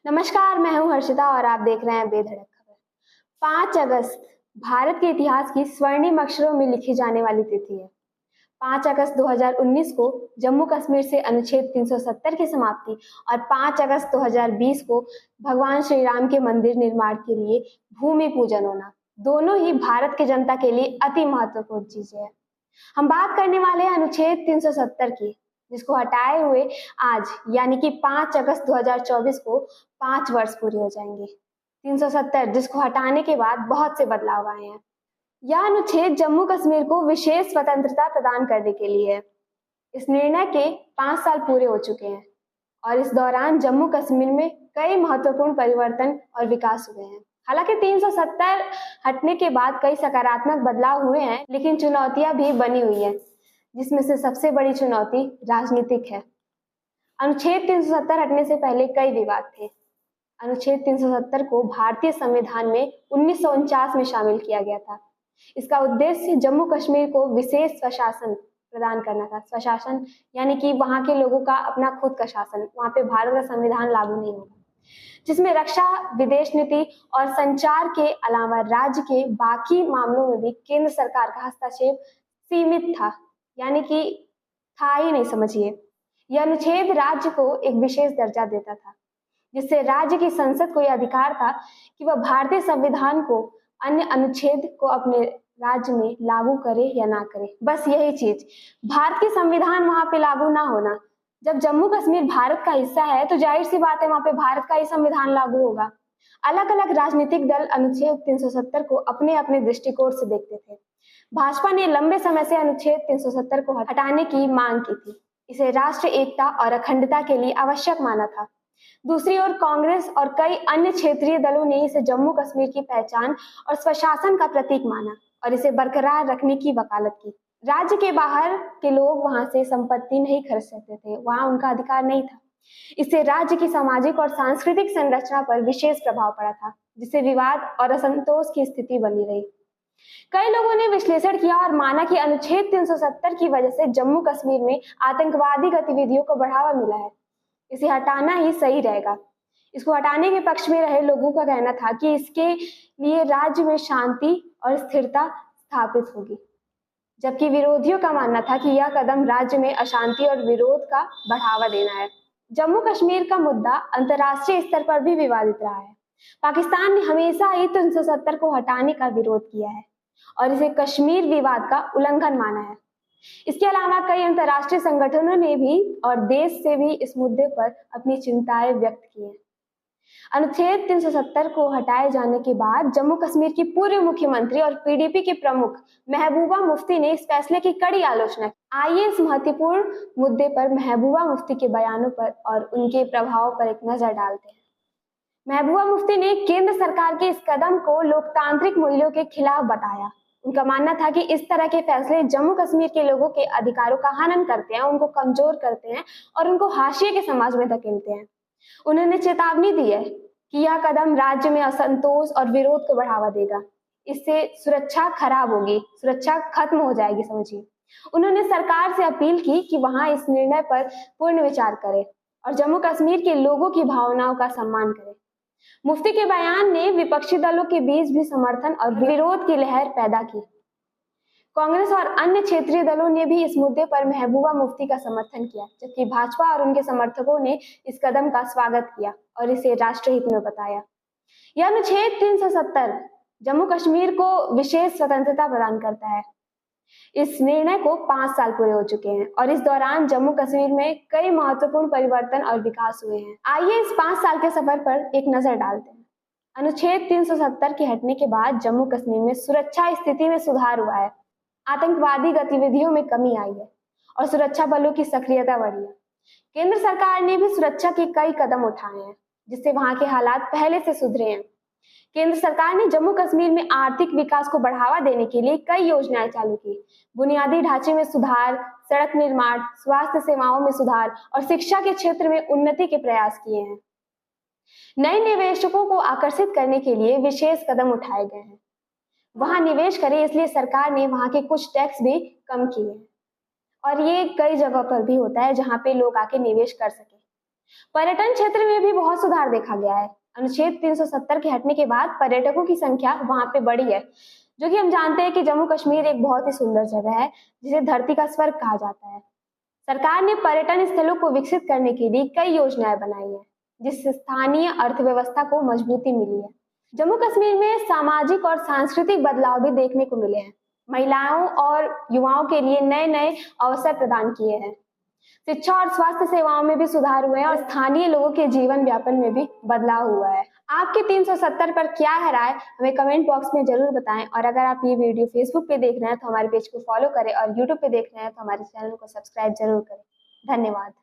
नमस्कार, मैं हूं हर्षिता और आप देख रहे हैं बेधड़क खबर। 5 अगस्त भारत के इतिहास की स्वर्णिम अक्षरों में लिखी जाने वाली तिथि है। 5 अगस्त 2019 को जम्मू कश्मीर से अनुच्छेद 370 की समाप्ति और 5 अगस्त 2020 को भगवान श्री राम के मंदिर निर्माण के लिए भूमि पूजन होना, दोनों ही भारत की जनता के लिए अति महत्वपूर्ण चीजें हैं। हम बात करने वाले हैं अनुच्छेद 370 की, जिसको हटाए हुए आज यानी कि 5 अगस्त 2024 को 5 वर्ष पूरे हो जाएंगे। 370 जिसको हटाने के बाद बहुत से बदलाव आए हैं। यह अनुच्छेद जम्मू कश्मीर को विशेष स्वतंत्रता प्रदान करने के लिए है। इस निर्णय के 5 साल पूरे हो चुके हैं और इस दौरान जम्मू कश्मीर में कई महत्वपूर्ण परिवर्तन और विकास हुए हैं। हालांकि 370 हटने के बाद कई सकारात्मक बदलाव हुए हैं, लेकिन चुनौतियां भी बनी हुई हैं, जिसमें से सबसे बड़ी चुनौती राजनीतिक है। अनुच्छेद 370 हटने से पहले कई विवाद थे। अनुच्छेद 370 को भारतीय संविधान में 1949 में शामिल किया गया था। इसका उद्देश्य जम्मू कश्मीर को विशेष स्वशासन प्रदान करना था। स्वशासन यानी कि वहां के लोगों का अपना खुद का शासन, वहां पे भारत का संविधान लागू नहीं होगा, जिसमें रक्षा, विदेश नीति और संचार के अलावा राज्य के बाकी मामलों में भी केंद्र सरकार का हस्तक्षेप सीमित था, यानी कि था ही नहीं, समझिए। यह अनुच्छेद राज्य को एक विशेष दर्जा देता था, जिससे राज्य की संसद को यह अधिकार था कि वह भारतीय संविधान को अन्य अनुच्छेद को अपने राज्य में लागू करे या ना करे। बस यही चीज, भारत की संविधान वहां पे लागू ना होना। जब जम्मू कश्मीर भारत का हिस्सा है तो जाहिर सी बात है वहां पे भारत का ही संविधान लागू होगा। अलग अलग राजनीतिक दल अनुच्छेद 370 को अपने अपने दृष्टिकोण से देखते थे। भाजपा ने लंबे समय से अनुच्छेद 370 को हटाने की मांग की थी। इसे राष्ट्र एकता और अखंडता के लिए आवश्यक माना था। दूसरी ओर कांग्रेस और कई अन्य क्षेत्रीय दलों ने इसे जम्मू कश्मीर की पहचान और स्वशासन का प्रतीक माना और इसे बरकरार रखने की वकालत की। राज्य के बाहर के लोग वहां से संपत्ति नहीं खरीद सकते थे, वहां उनका अधिकार नहीं था। इससे राज्य की सामाजिक और सांस्कृतिक संरचना पर विशेष प्रभाव पड़ा था, जिससे विवाद और असंतोष की स्थिति बनी रही। कई लोगों ने विश्लेषण किया और माना कि अनुच्छेद 370 की वजह से जम्मू कश्मीर में आतंकवादी गतिविधियों को बढ़ावा मिला है। इसे हटाना ही सही रहेगा। इसको हटाने के पक्ष में रहे लोगों का कहना था कि इसके लिए राज्य में शांति और स्थिरता स्थापित होगी, जबकि विरोधियों का मानना था कि यह कदम राज्य में अशांति और विरोध का बढ़ावा देना है। जम्मू कश्मीर का मुद्दा अंतर्राष्ट्रीय स्तर पर भी विवादित रहा है। पाकिस्तान ने हमेशा ही 370 को हटाने का विरोध किया है और इसे कश्मीर विवाद का उल्लंघन माना है। इसके अलावा कई अंतर्राष्ट्रीय संगठनों ने भी और देश से भी इस मुद्दे पर अपनी चिंताएं व्यक्त की हैं। अनुच्छेद 370 को हटाए जाने के बाद जम्मू कश्मीर की पूर्व मुख्यमंत्री और पीडीपी के प्रमुख महबूबा मुफ्ती ने इस फैसले की कड़ी आलोचना की। आइए इस महत्वपूर्ण मुद्दे पर महबूबा मुफ्ती के बयानों पर और उनके प्रभाव पर एक नजर डालते हैं। महबूबा मुफ्ती ने केंद्र सरकार के इस कदम को लोकतांत्रिक मूल्यों के खिलाफ बताया। उनका मानना था कि इस तरह के फैसले जम्मू कश्मीर के लोगों के अधिकारों का हनन करते हैं, उनको कमजोर करते हैं और उनको हाशिए के समाज में धकेलते हैं। उन्होंने चेतावनी दी है कि यह कदम राज्य में असंतोष और विरोध को बढ़ावा देगा। इससे सुरक्षा खराब होगी, सुरक्षा खत्म हो जाएगी, समझिए। उन्होंने सरकार से अपील की कि वहां इस निर्णय पर पूर्ण विचार करे और जम्मू कश्मीर के लोगों की भावनाओं का सम्मान करे। मुफ्ती के बयान ने विपक्षी दलों के बीच भी समर्थन और विरोध की लहर पैदा की। कांग्रेस और अन्य क्षेत्रीय दलों ने भी इस मुद्दे पर महबूबा मुफ्ती का समर्थन किया, जबकि भाजपा और उनके समर्थकों ने इस कदम का स्वागत किया और इसे राष्ट्रहित में बताया। यह अनुच्छेद 370 जम्मू कश्मीर को विशेष स्वतंत्रता प्रदान करता है। इस निर्णय को 5 साल पूरे हो चुके हैं और इस दौरान जम्मू कश्मीर में कई महत्वपूर्ण परिवर्तन और विकास हुए हैं। आइए इस 5 साल के सफर पर एक नजर डालते हैं। अनुच्छेद 370 के हटने के बाद जम्मू कश्मीर में सुरक्षा स्थिति में सुधार हुआ है। आतंकवादी गतिविधियों में कमी आई है और सुरक्षा बलों की सक्रियता बढ़ी है। केंद्र सरकार ने भी सुरक्षा के कई कदम उठाए हैं, जिससे वहां के हालात पहले से सुधरे हैं। केंद्र सरकार ने जम्मू कश्मीर में आर्थिक विकास को बढ़ावा देने के लिए कई योजनाएं चालू की। बुनियादी ढांचे में सुधार, सड़क निर्माण, स्वास्थ्य सेवाओं में सुधार और शिक्षा के क्षेत्र में उन्नति के प्रयास किए हैं। नए निवेशकों को आकर्षित करने के लिए विशेष कदम उठाए गए हैं। वहां निवेश करें, इसलिए सरकार ने वहां के कुछ टैक्स भी कम किए हैं और ये कई जगह पर भी होता है जहां पे लोग आके निवेश कर सके। पर्यटन क्षेत्र में भी बहुत सुधार देखा गया है। अनुच्छेद 370 के हटने के बाद पर्यटकों की संख्या वहां पे बढ़ी है, जो कि हम जानते हैं कि जम्मू कश्मीर एक बहुत ही सुंदर जगह है, जिसे धरती का स्वर्ग कहा जाता है। सरकार ने पर्यटन स्थलों को विकसित करने के लिए कई योजनाएं बनाई हैं, जिससे स्थानीय अर्थव्यवस्था को मजबूती मिली है। जम्मू कश्मीर में सामाजिक और सांस्कृतिक बदलाव भी देखने को मिले हैं। महिलाओं और युवाओं के लिए नए नए अवसर प्रदान किए हैं। शिक्षा और स्वास्थ्य सेवाओं में भी सुधार हुए हैं और स्थानीय लोगों के जीवन यापन में भी बदलाव हुआ है। आपके 370 पर क्या है राय, हमें कमेंट बॉक्स में जरूर बताएं। और अगर आप ये वीडियो फेसबुक पे देख रहे हैं तो हमारे पेज को फॉलो करें, और यूट्यूब पे देख रहे हैं तो हमारे चैनल को सब्सक्राइब जरूर करें। धन्यवाद।